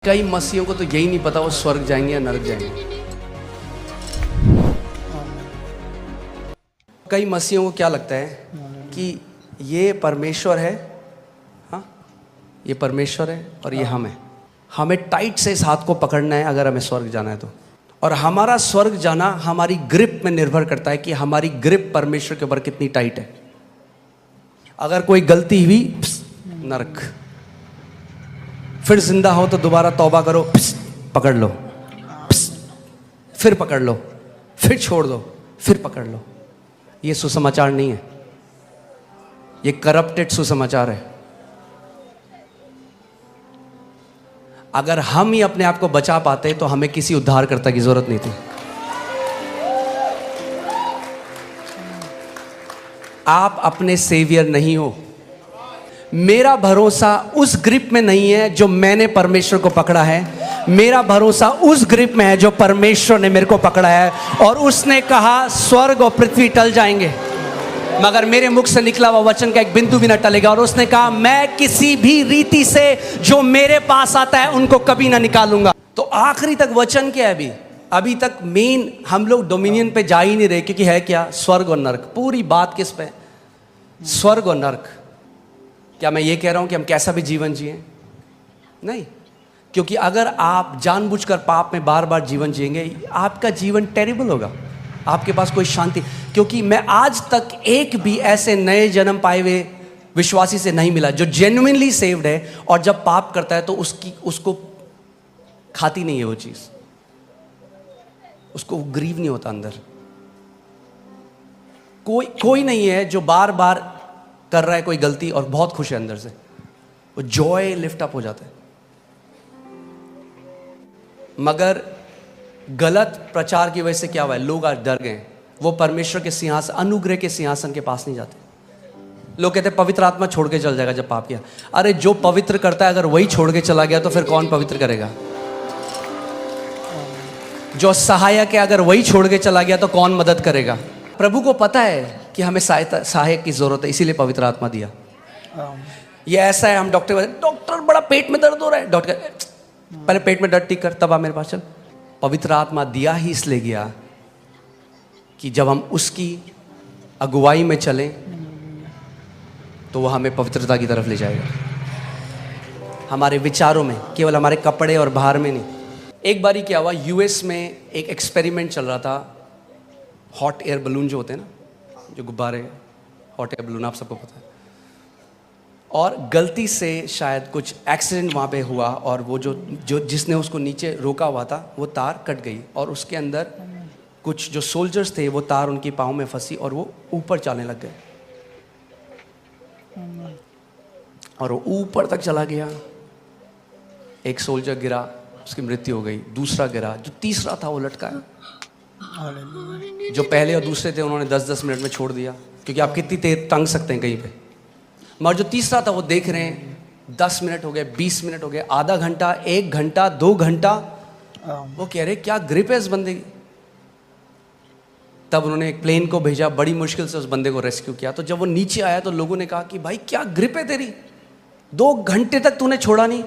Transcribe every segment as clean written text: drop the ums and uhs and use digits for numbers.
कई मसीहों को तो यही नहीं पता वो स्वर्ग जाएंगे या नरक जाएंगे। कई मसीहों को क्या लगता है कि ये परमेश्वर है, हाँ ये परमेश्वर है और ये हम है। हमें टाइट से इस हाथ को पकड़ना है अगर हमें स्वर्ग जाना है तो। और हमारा स्वर्ग जाना हमारी ग्रिप में निर्भर करता है कि हमारी ग्रिप परमेश्वर के ऊपर कितनी टाइट है। अगर कोई गलती हुई नरक, फिर जिंदा हो तो दोबारा तौबा करो, पकड़ लो, फिर पकड़ लो, फिर छोड़ दो, फिर पकड़ लो। ये सुसमाचार नहीं है, ये करप्टेड सुसमाचार है। अगर हम ही अपने आप को बचा पाते तो हमें किसी उद्धारकर्ता की जरूरत नहीं थी। आप अपने सेवियर नहीं हो। मेरा भरोसा उस ग्रिप में नहीं है जो मैंने परमेश्वर को पकड़ा है। मेरा भरोसा उस ग्रिप में है जो परमेश्वर ने मेरे को पकड़ा है। और उसने कहा स्वर्ग और पृथ्वी टल जाएंगे मगर मेरे मुख से निकला हुआ वचन का एक बिंदु भी न टलेगा। और उसने कहा मैं किसी भी रीति से जो मेरे पास आता है उनको कभी ना निकालूंगा। तो आखिरी तक वचन क्या है? अभी तक मेन हम लोग डोमिनियन पे जा ही नहीं रहे, क्योंकि है क्या? स्वर्ग और नरक। पूरी बात किस पे? स्वर्ग और नरक। क्या मैं ये कह रहा हूं कि हम कैसा भी जीवन जिए? नहीं, क्योंकि अगर आप जानबूझकर पाप में बार बार जीवन जिएंगे आपका जीवन टेरिबल होगा, आपके पास कोई शांति। क्योंकि मैं आज तक एक भी ऐसे नए जन्म पाए हुए विश्वासी से नहीं मिला जो जेन्युइनली सेव्ड है और जब पाप करता है तो उसको खाती नहीं है वो चीज, उसको ग्रीव नहीं होता अंदर। कोई नहीं है जो बार बार कर रहा है कोई गलती और बहुत खुश है अंदर से, वो जॉय लिफ्ट अप हो जाता है। मगर गलत प्रचार की वजह से क्या हुआ है? लोग आज डर गए। वो परमेश्वर के सिंहासन, अनुग्रह के सिंहासन के पास नहीं जाते। लोग कहते हैं पवित्र आत्मा छोड़ के चल जाएगा जब पाप किया। अरे जो पवित्र करता है अगर वही छोड़ के चला गया तो फिर कौन पवित्र करेगा? जो सहायक है अगर वही छोड़ के चला गया तो कौन मदद करेगा? प्रभु को पता है कि हमें सहायक की जरूरत है, इसीलिए पवित्र आत्मा दिया। ये ऐसा है, हम डॉक्टर बड़ा पेट में दर्द हो रहा है, डॉक्टर पहले पेट में दर्द ठीक कर तब आ मेरे पास चल। पवित्र आत्मा दिया ही इसलिए गया कि जब हम उसकी अगुवाई में चलें तो वह हमें पवित्रता की तरफ ले जाएगा। हमारे विचारों में, केवल हमारे कपड़े और बाहर में नहीं। एक बारी क्या हुआ, यूएस में एक एक्सपेरिमेंट चल रहा था। हॉट एयर बलून जो होते हैं ना, जो गुब्बारे, हॉट एयर बलून आप सबको पता है। और गलती से शायद कुछ एक्सीडेंट वहाँ पे हुआ और वो जो जिसने उसको नीचे रोका हुआ था वो तार कट गई और उसके अंदर कुछ जो सोल्जर्स थे वो तार उनके पाँव में फंसी और वो ऊपर चलने लग गए और वो ऊपर तक चला गया। एक सोल्जर गिरा, उसकी मृत्यु हो गई। दूसरा गिरा, जो तीसरा था वो लटका है। जो पहले और दूसरे थे उन्होंने 10-10 मिनट में छोड़ दिया, क्योंकि आप कितनी देर टंग सकते हैं कहीं पे। मगर जो तीसरा था वो देख रहे हैं 10 मिनट हो गए, 20 मिनट हो गए, आधा घंटा, 1 घंटा, 2 घंटा। वो कह रहे क्या ग्रिप है इस बंदे की। तब उन्होंने एक प्लेन को भेजा, बड़ी मुश्किल से उस बंदे को रेस्क्यू किया। तो जब वो नीचे आया तो लोगों ने कहा कि भाई क्या ग्रिप है तेरी, 2 घंटे तक तूने छोड़ा नहीं।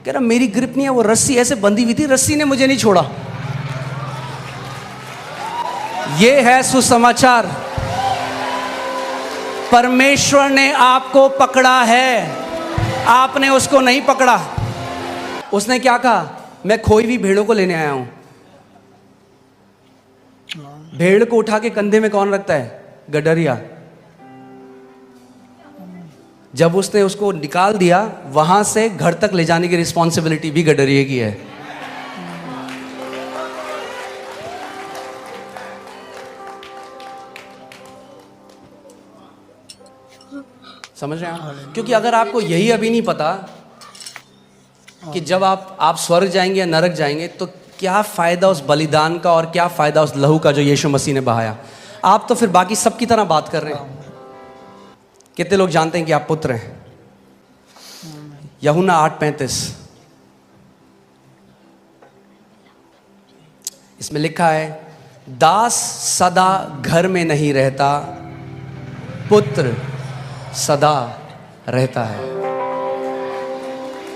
कह रहा मेरी ग्रिप नहीं है, वो रस्सी ऐसे बंधी हुई थी, रस्सी ने मुझे नहीं छोड़ा। ये है सुसमाचार। परमेश्वर ने आपको पकड़ा है, आपने उसको नहीं पकड़ा। उसने क्या कहा? मैं खोई हुई भेड़ों को लेने आया हूं। भेड़ को उठा के कंधे में कौन रखता है? गडरिया। जब उसने उसको निकाल दिया वहां से घर तक ले जाने की रिस्पॉन्सिबिलिटी भी गडरिये की है। समझ रहे हैं आप? क्योंकि अगर आपको यही अभी नहीं पता कि जब आप स्वर्ग जाएंगे या नरक जाएंगे तो क्या फायदा उस बलिदान का और क्या फायदा उस लहू का जो यीशु मसीह ने बहाया। आप तो फिर बाकी सबकी तरह बात कर रहे हैं। कितने लोग जानते हैं कि आप पुत्र हैं? यूहन्ना 8:35 इसमें लिखा है, दास सदा घर में नहीं रहता, पुत्र सदा रहता है।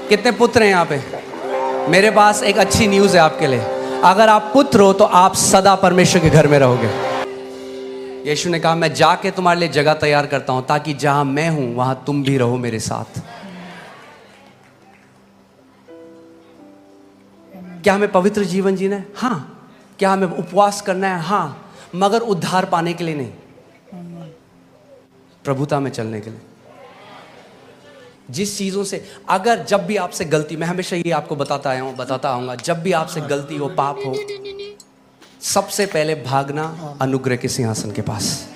कितने पुत्र हैं यहाँ पे? मेरे पास एक अच्छी न्यूज़ है आपके लिए। अगर आप पुत्र हो तो आप सदा परमेश्वर के घर में रहोगे। यीशु ने कहा, मैं जाके तुम्हारे लिए जगह तैयार करता हूं ताकि जहां मैं हूं वहां तुम भी रहो मेरे साथ। क्या हमें पवित्र जीवन जीना है? हाँ। क्या हमें उपवास करना है? हाँ, मगर उद्धार पाने के लिए नहीं, प्रभुता में चलने के लिए। जिस चीज़ों से अगर जब भी आपसे गलती, मैं हमेशा ये आपको बताता आऊँगा, जब भी आपसे गलती हो, पाप हो, सबसे पहले भागना अनुग्रह के सिंहासन के पास।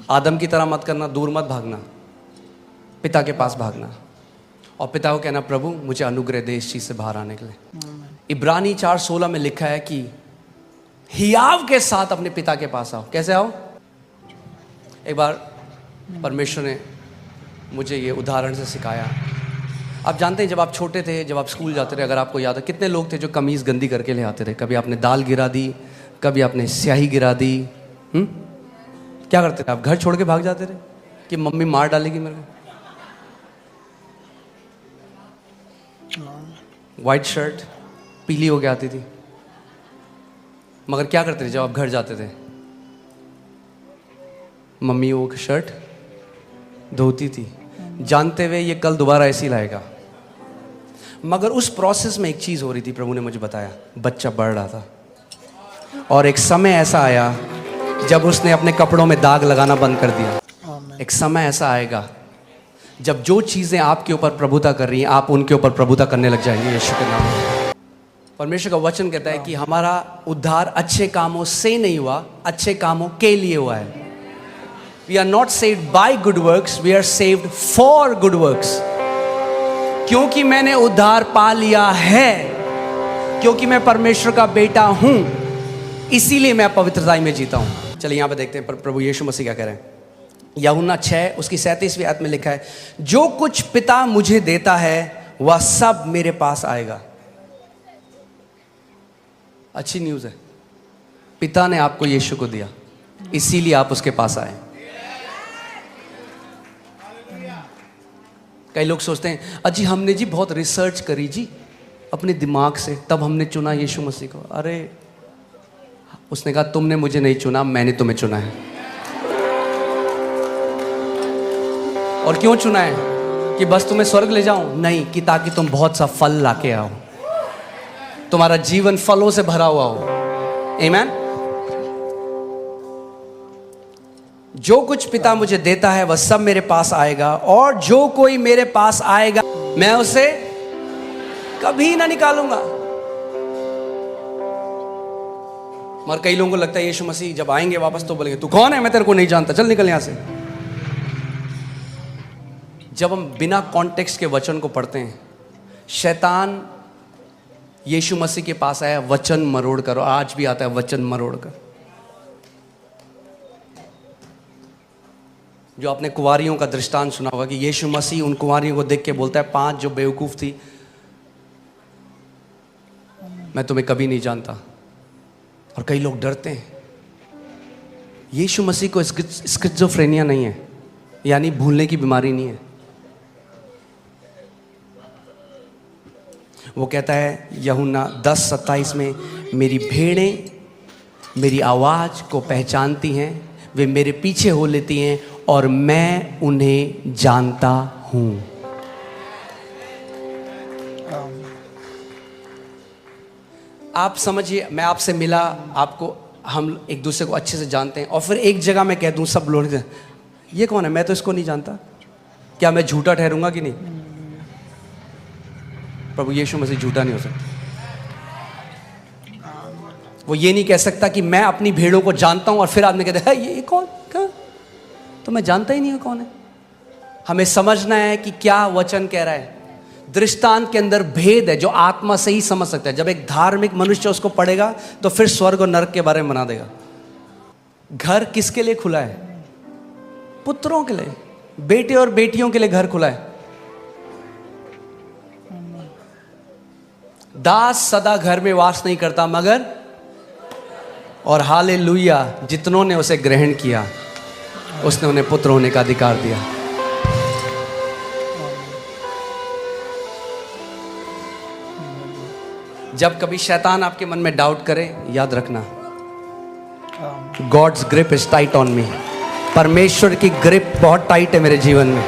आदम की तरह मत करना, दूर मत भागना, पिता के पास भागना और पिता को कहना, प्रभु मुझे अनुग्रह दे इस चीज़ से बाहर आने के लिए। इब्रानी 4:16 में लिखा है कि हियाव के साथ अपने पिता के पास आओ। कैसे आओ? एक बार परमेश्वर ने मुझे ये उदाहरण से सिखाया। आप जानते हैं, जब आप छोटे थे, जब आप स्कूल जाते थे, अगर आपको याद है, कितने लोग थे जो कमीज़ गंदी करके ले आते थे। कभी आपने दाल गिरा दी, कभी आपने स्याही गिरा दी। क्या करते थे आप? घर छोड़ के भाग जाते थे कि मम्मी मार डालेगी मेरे को। वाइट शर्ट पीली हो के आती थी। मगर क्या करते थे जब आप घर जाते थे? मम्मी वो शर्ट धोती थी, जानते हुए ये कल दोबारा ऐसी लाएगा। मगर उस प्रोसेस में एक चीज़ हो रही थी, प्रभु ने मुझे बताया, बच्चा बढ़ रहा था और एक समय ऐसा आया जब उसने अपने कपड़ों में दाग लगाना बंद कर दिया। एक समय ऐसा आएगा जब जो चीज़ें आपके ऊपर प्रभुता कर रही हैं, आप उनके ऊपर प्रभुता करने लग जाएंगे। यीशु के नाम में परमेश्वर का वचन कहता है कि हमारा उद्धार अच्छे कामों से नहीं हुआ, अच्छे कामों के लिए हुआ है। We are not saved by good works, we are saved for good works। क्योंकि मैंने उद्धार पा लिया है, क्योंकि मैं परमेश्वर का बेटा हूं, इसीलिए मैं पवित्रता में जीता हूं। चलिए यहां पे देखते हैं प्रभु यीशु मसीह क्या कह रहे हैं। यूहन्ना 6 उसकी 37वीं आयत में लिखा है, जो कुछ पिता मुझे देता है वह सब मेरे पास आएगा। अच्छी न्यूज़ है, पिता ने आपको यीशु को दिया, इसीलिए आप उसके पास आए। कई लोग सोचते हैं, अजी हमने जी बहुत रिसर्च करी जी अपने दिमाग से, तब हमने चुना यीशु मसीह को। अरे उसने कहा, तुमने मुझे नहीं चुना, मैंने तुम्हें चुना है। और क्यों चुना है? कि बस तुम्हें स्वर्ग ले जाऊं? नहीं, कि ताकि तुम बहुत सा फल लाके आओ, तुम्हारा जीवन फलों से भरा हुआ हो। आमीन। जो कुछ पिता मुझे देता है वह सब मेरे पास आएगा, और जो कोई मेरे पास आएगा मैं उसे कभी ना निकालूंगा। मगर कई लोगों को लगता है यीशु मसीह जब आएंगे वापस तो बोलेंगे, तू कौन है, मैं तेरे को नहीं जानता, चल निकल यहां से। जब हम बिना कॉन्टेक्स्ट के वचन को पढ़ते हैं, शैतान यीशु मसीह के पास आया वचन मरोड़ कर, आज भी आता है वचन मरोड़ कर। जो आपने कुंवारियों का दृष्टांत सुना होगा कि यीशु मसीह उन कुंवारियों को देख के बोलता है, 5 जो बेवकूफ थी, मैं तुम्हें कभी नहीं जानता। और कई लोग डरते हैं। यीशु मसीह को स्किज़ोफ्रेनिया नहीं है, यानी भूलने की बीमारी नहीं है। वो कहता है यूहन्ना 10:27 में, मेरी भेड़ें मेरी आवाज़ को पहचानती हैं, वे मेरे पीछे हो लेती हैं और मैं उन्हें जानता हूं। आप समझिए, मैं आपसे मिला, आपको हम एक दूसरे को अच्छे से जानते हैं, और फिर एक जगह मैं कह दूं सब लोग, ये कौन है, मैं तो इसको नहीं जानता, क्या मैं झूठा ठहरूंगा कि नहीं? प्रभु यीशु मसीह झूठा नहीं हो सकता। वो ये नहीं कह सकता कि मैं अपनी भेड़ों को जानता हूं और फिर आपने कहते हैं ये कौन, क्या? तो मैं जानता ही नहीं हूं कौन है। हमें समझना है कि क्या वचन कह रहा है। दृष्टांत के अंदर भेद है जो आत्मा से ही समझ सकता है। जब एक धार्मिक मनुष्य उसको पढ़ेगा तो फिर स्वर्ग और नरक के बारे में बना देगा। घर किसके लिए खुला है? पुत्रों के लिए, बेटे और बेटियों के लिए घर खुला है। दास सदा घर में वास नहीं करता, मगर और हालेलुया, जितनों ने उसे ग्रहण किया उसने उन्हें पुत्र होने का अधिकार दिया। जब कभी शैतान आपके मन में डाउट करे, याद रखना, God's grip is tight on me. परमेश्वर की ग्रिप बहुत टाइट है मेरे जीवन में।